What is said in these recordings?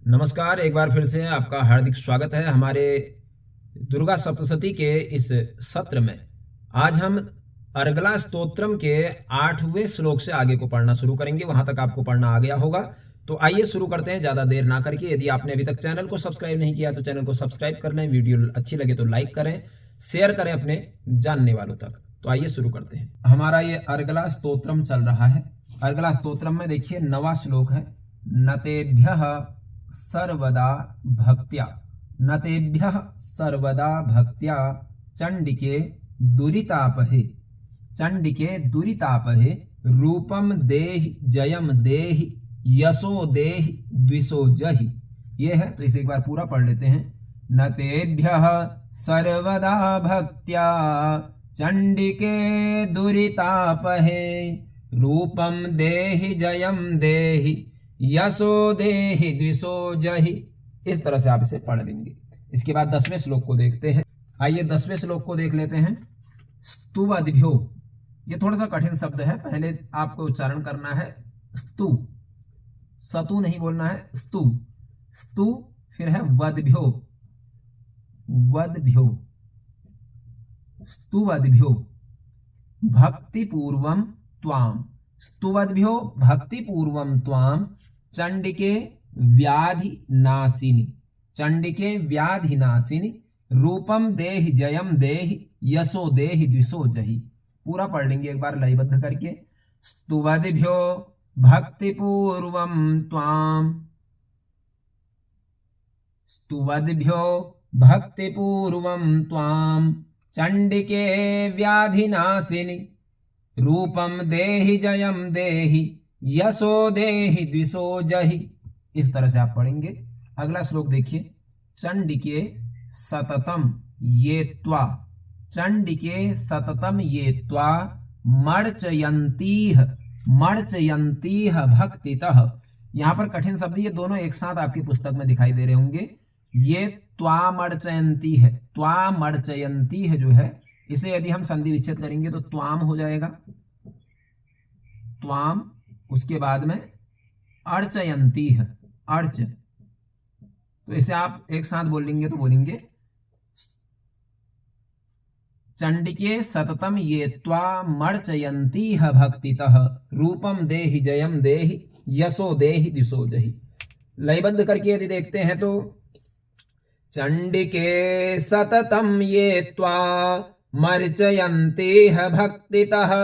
नमस्कार, एक बार फिर से आपका हार्दिक स्वागत है हमारे दुर्गा सप्तशती के इस सत्र में। आज हम अर्गला स्तोत्रम के 8वें श्लोक से आगे को पढ़ना शुरू करेंगे। वहां तक आपको पढ़ना आ गया होगा, तो आइए शुरू करते हैं ज़्यादा देर ना करके। यदि आपने अभी तक चैनल को सब्सक्राइब नहीं किया तो चैनल को सब्सक्राइब कर लें, वीडियो अच्छी लगे तो लाइक करें, शेयर करें अपने जानने वालों तक। तो आइए शुरू करते हैं। हमारा ये अर्गला स्तोत्रम चल रहा है। अर्गला स्तोत्रम में देखिए 9वां श्लोक है। नतेभ्यः सर्वदा भक्त्या, नतेभ्यः सर्वदा भक्त्या चंडिके दुरितापहे, चंडिके दुरितापहे रूपम देहि जयम देहि यशो देहि द्विषो जहि। ये है, तो इसे एक बार पूरा पढ़ लेते हैं। नतेभ्यः सर्वदा भक्त्या चंडिके दुरितापहे रूपम देहि जयम देहि यशो देहि द्विषो जहि। इस तरह से आप इसे पढ़ लेंगे। इसके बाद 10वें श्लोक को देखते हैं। आइए 10वें श्लोक को देख लेते हैं। स्तुवद्भ्यो, ये थोड़ा सा कठिन शब्द है, पहले आपको उच्चारण करना है स्तु, सतु नहीं बोलना है, स्तु, स्तु, फिर है वद्भ्यो, वद्भ्यो, स्तुवद्भ्यो भक्तिपूर्वम त्वाम, स्तुवद्भ्यो भक्तिपूर्वम त्वाम चंडिके व्याधि नाशिनी, चंडिके व्याधि नाशिनी रूपम देहि जयम देहि यशो देहि द्विषो जहि। पूरा पढ़ लेंगे एक बार लयबद्ध करके। स्तुवद्भ्यो भक्तिपूर्वम त्वाम, स्तुवद्भ्यो भक्तिपूर्वम त्वाम चंडिके व्याधि नाशिनी रूपम देहि जयम देहि यशो देहि द्विषो जहि। इस तरह से आप पढ़ेंगे। अगला श्लोक देखिए। चंडिके सततम ये त्वा, चंडिके सततम ये त्वा मर्चयन्तीह, मर्चयन्तीह भक्तितः। यहां पर कठिन शब्द ये दोनों एक साथ आपकी पुस्तक में दिखाई दे रहे होंगे। ये त्वा मर्चयन्ती है, त्वा मर्चयन्ती है जो है, इसे यदि हम संधि विच्छेद करेंगे तो त्वाम हो जाएगा, त्वाम। उसके बाद में अर्चयंती है, अर्च, तो इसे आप एक साथ बोलेंगे तो बोलेंगे चंडिके सततम ये त्वा मर्चयंती है भक्तितः रूपम देहि जयम देहि यशो देहि द्विषो जहि। लयबद्ध करके यदि देखते हैं तो चंडिके सततम ये त्वा मर्चयन्ती है भक्तितः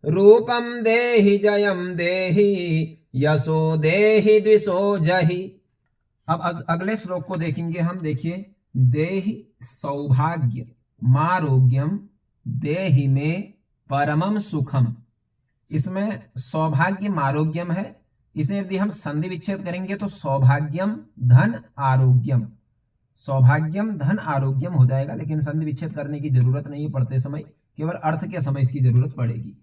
रूपम देहि जयम देहि यशो देहि द्विषो जहि। अब अगले श्लोक को देखेंगे हम। देखिए, देहि सौभाग्य मारोग्यम देहि में परमम सुखम। इसमें सौभाग्य मारोग्यम है, इसे यदि हम संधि विच्छेद करेंगे तो सौभाग्यम धन आरोग्यम, सौभाग्यम धन आरोग्यम हो जाएगा। लेकिन संधि विच्छेद करने की जरूरत नहीं है पढ़ते समय, केवल अर्थ के समय इसकी जरूरत पड़ेगी।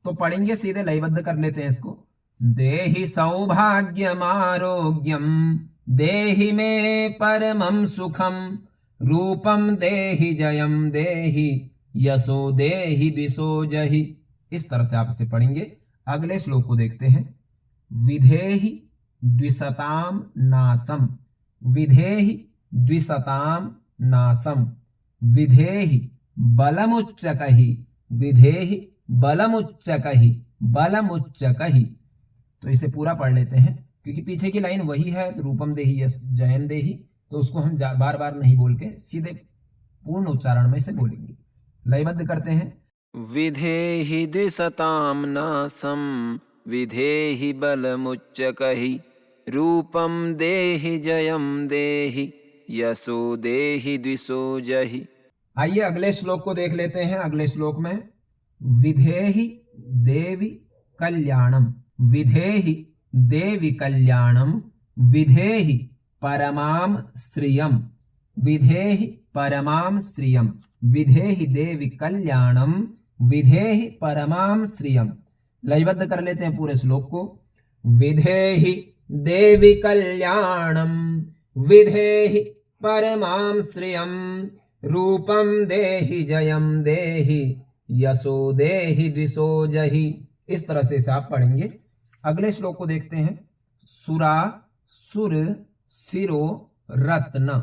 तो पढ़ेंगे सीधे, लयबद्ध कर लेते हैं इसको। देहि सौभाग्यम आरोग्यम देहि में परमम सुखम रूपम देहि जयम देहि यशो देहि द्विषो जहि। इस तरह से आप इसे पढ़ेंगे। अगले श्लोक को देखते हैं। विधेहि द्विषताम नासम, विधेहि द्विषताम नासम विधेहि बलमुच्चकहि, विधेहि बलमुच्चकहि, बलमुच्चकहि। तो इसे पूरा पढ़ लेते हैं, क्योंकि पीछे की लाइन वही है, तो रूपम देहि जयम देहि, तो उसको हम बार बार नहीं बोल के सीधे पूर्ण उच्चारण में इसे बोलेंगे। लयबद्ध करते हैं। विधेहि द्विषताम नासम विधेहि बलमुच्चकहि रूपम देहि जयम देहि यशो देहि द्विषो जहि। आइए अगले श्लोक को देख लेते हैं। अगले श्लोक में विधेहि देवी कल्याणम, विधेहि देवी कल्याणम विधेहि परमाम श्रियम, विधेहि परमाम श्रियम, विधेहि देवी कल्याणम विधेहि परमाम श्रियम। लयबद्ध कर लेते हैं पूरे श्लोक को। विधेहि देवी कल्याणम विधेहि परमाम श्रियम रूपम देहि जयम देहि यशो देहि द्विषो जहि। इस तरह से इसे आप पढ़ेंगे। अगले श्लोक को देखते हैं। सुरा सुर शिरो रत्न,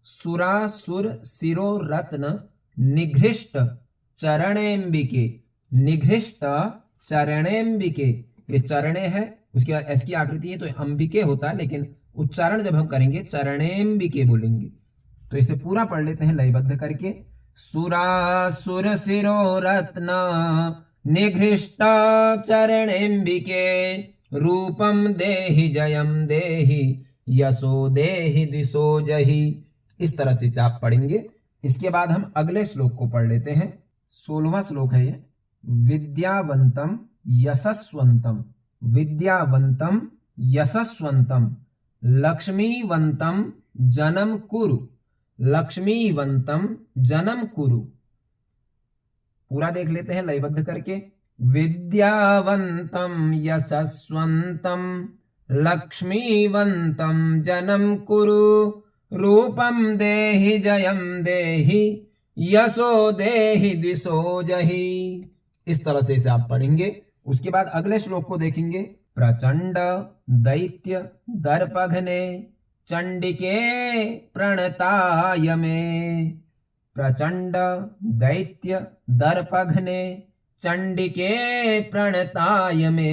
सुरासुर शिरो रत्न निघृष्ट चरणेम्बिके, निघृष्ट चरणेम्बिके, ये चरणे है, उसके बाद ऐसी आकृति है तो अंबिके होता है, लेकिन उच्चारण जब हम करेंगे चरणेम्बिके बोलेंगे। तो इसे पूरा पढ़ लेते हैं लयबद्ध करके। सुरासुर शिरो रत्न निघृष्ट चरणेम्बिके, रूपम देहि जयम देहि यशो देहि दिशो जहि। इस तरह से इसे आप पढ़ेंगे। इसके बाद हम अगले श्लोक को पढ़ लेते हैं। 16वां श्लोक है ये। विद्यावंतम यशस्वंतम, विद्यावंतम यशस्वंतम लक्ष्मीवंतम जनम कुरु, लक्ष्मीवंतम जनम कुरु। पूरा देख लेते हैं लयबद्ध करके। विद्यावंतम यशस्वंतम लक्ष्मीवंतम जनम कुरु, रूपम देहि जयम देहि यशो देहि द्विषो जहि। इस तरह से इसे आप पढ़ेंगे। उसके बाद अगले श्लोक को देखेंगे। प्रचंड दैत्य दर्पघ्ने चंडिके प्रणताय मे, प्रचंड दैत्य दर्पघ्ने चंडिके प्रणताय मे,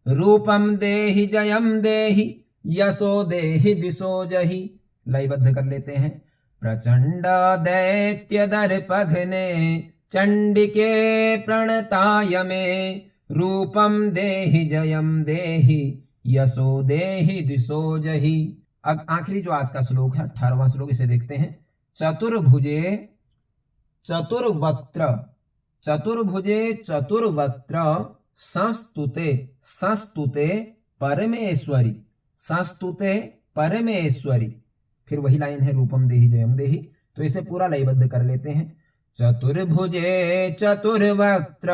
रूपम देहि जयम देहि यशो देहि द्विषो जहि। लयबद्ध कर लेते हैं। प्रचंड दैत्य दर्पघ्ने चंडिके प्रणताय मे, रूपम देहि जयम देहि यशो देहि दिशो जहि। अब आखिरी जो आज का श्लोक है 18वां श्लोक, इसे देखते हैं। चतुर्भुजे चतुर्वक्त्र, चतुर्भुजे चतुर्वक्त्र संस्तुते, संस्तुते परमेश्वरी, संस्तुते परमेश्वरी। फिर वही लाइन है रूपम देहि जयम देहि। तो इसे पूरा लयबद्ध कर लेते हैं। चतुर्भुजे चतुर्वक्त्र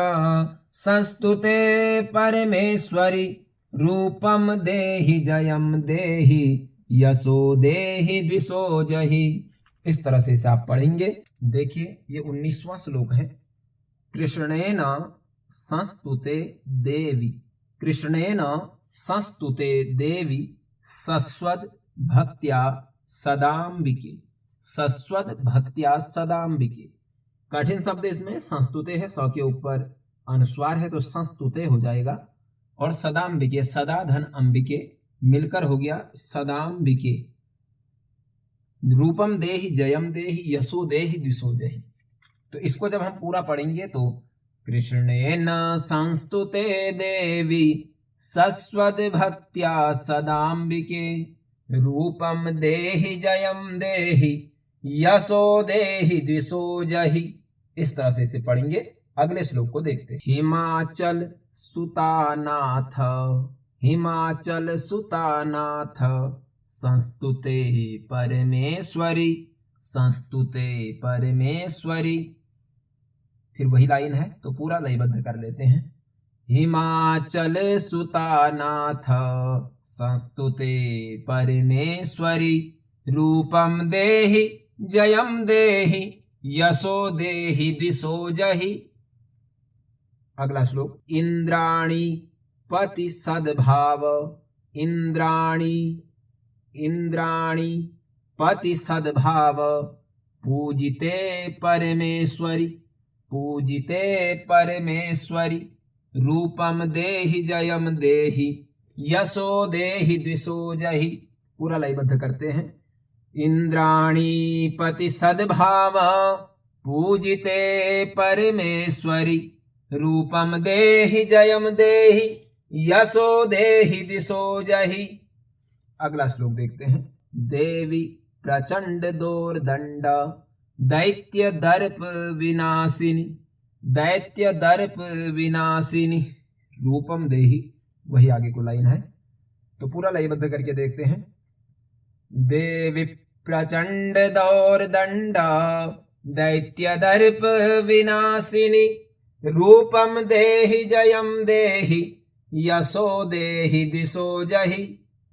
संस्तुते परमेश्वरी, रूपम देहि जयम देहि यशो देहि द्विषो जहि। इस तरह से इसे आप पढ़ेंगे। देखिए ये 19वां श्लोक है। कृष्णेन संस्तुते देवी, कृष्णेन संस्तुते देवी सस्वद भक्त्या सदाम्बिके, सस्वद भक्त्या सदाम्बिके। कठिन शब्द इसमें संस्तुते है, स के ऊपर अनुस्वार है तो संस्तुते हो जाएगा। और सदाम्बिके, सदा धन अंबिके मिलकर हो गया सदाम्बिके। रूपम देहि जयम देहि यशो देहि द्विषो जहि। तो इसको जब हम पूरा पढ़ेंगे तो कृष्णेन संस्तुते देवी सस्वद भक्त्या सदाम्बिके, रूपम देहि जयम देहि यशो देहि द्विषो जहि। इस तरह से इसे पढ़ेंगे। अगले श्लोक को देखते हैं। हिमाचल सुतानाथ, हिमाचल सुतानाथ संस्तुते परमेश्वरी, संस्तुते परमेश्वरी। फिर वही लाइन है तो पूरा लयबद्ध कर लेते हैं। हिमाचल सुतानाथ संस्तुते परमेश्वरी, रूपम देहि जयम देहि यशो देहि द्विषो जहि। अगला श्लोक। इंद्राणी पति सद्भाव, इंद्राणी, इंद्राणी पति सद्भाव पूजिते परमेश्वरी, पूजिते परमेश्वरी, रूपम देहि जयम देहि यशो देहि द्विषो जहि। पूरा लयबद्ध करते हैं। इंद्राणी पति सद्भाव पूजिते परमेश्वरी, रूपम देहि जयम देहि यशो देहि द्विषो जहि। अगला श्लोक देखते हैं। देवी प्रचंड दोर्दंड दैत्य दर्प विनाशिनी, दैत्य दर्प विनाशिनी, रूपम देहि। वही आगे को लाइन है तो पूरा लयबद्ध करके देखते हैं। देवी प्रचंड दौर्दंड दैत्य दर्प विनाशिनी, रूपम देहि जयम देहि यशो देहि दिशो जहि।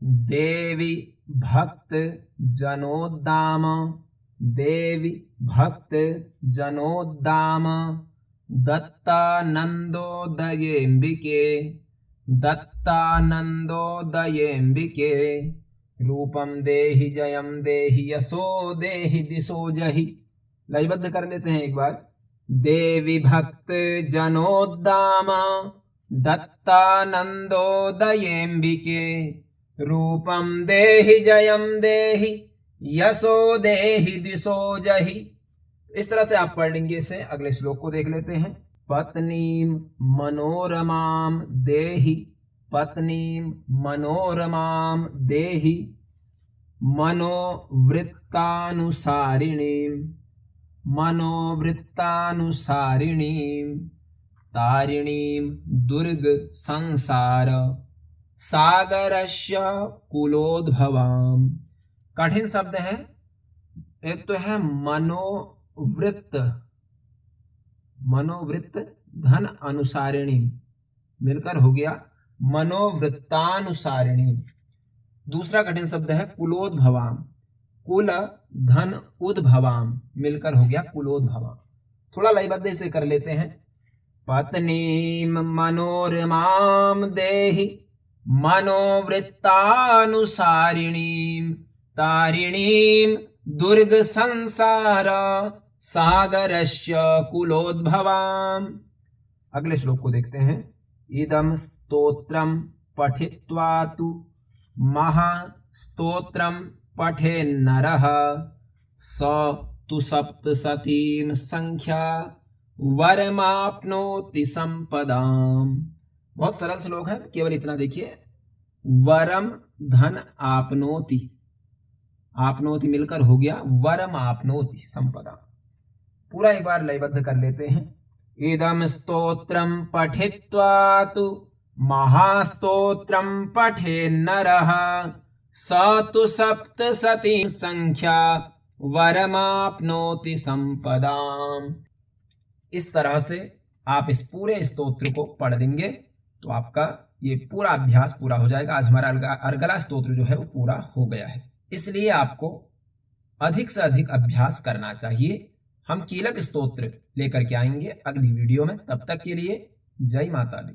देवी भक्त जनोद्दाम, देवी भक्त जनोद्दाम दत्तानंदोदयेम्बिके, दत्तानंदोदयेम्बिके, रूपम देहि जयम देहि यशो देहि दिशो जहि। लयबद्ध कर लेते हैं एक बार। देवी भक्त जनोद्दाम दत्तानंदोदयेम्बिके, रूपम देहि जयम देहि यशो देहि दिशो जहि। इस तरह से आप पढ़ लेंगे इसे। अगले श्लोक को देख लेते हैं। पत्नीम मनोरमाम देहि, पत्नीम मनोरमाम देहि, मनोवृत्तानुसारिणीम, मनोवृत्तानुसारिणीम, तारिणीम दुर्ग संसार सागरस्य कुलोद्भवाम। कठिन शब्द है। एक तो है मनोवृत्त, मनोवृत्त धन अनुसारिणी, मिलकर हो गया मनोवृत्तानुसारिणी। दूसरा कठिन शब्द है कुलोद्भवाम, कुल धन उद्भवाम, मिलकर हो गया कुलोद्भवाम। थोड़ा लयबद्ध से कर लेते हैं। पत्नीम मनोरमाम देहि, मनोवृत्तानुसारिणीम, तारिणीम दुर्ग संसार सागरस्य कुलोद्भवाम। अगले श्लोक को देखते हैं। इदम स्तोत्रम पठित्वा तु महास्तोत्रम पठे नरः, स तु सप्तशतीम संख्या वरमाप्नोति संपदाम। बहुत सरल श्लोक है, केवल इतना देखिए। वरम धन आपनोति, आपनोति मिलकर हो गया वरम आपनोति संपदा। पूरा एक बार लयबद्ध कर लेते हैं। इदम स्तोत्रम पठित्वा तु महास्तोत्रम पठे नरः, स तु सप्तशती संख्या वरमाप्नोति संपदाम। इस तरह से आप इस पूरे स्तोत्र को पढ़ देंगे तो आपका ये पूरा अभ्यास पूरा हो जाएगा। आज हमारा अर्गला स्तोत्र जो है वो पूरा हो गया है। इसलिए आपको अधिक से अधिक अभ्यास करना चाहिए। हम कीलक स्तोत्र लेकर के आएंगे अगली वीडियो में। तब तक के लिए जय माता दी।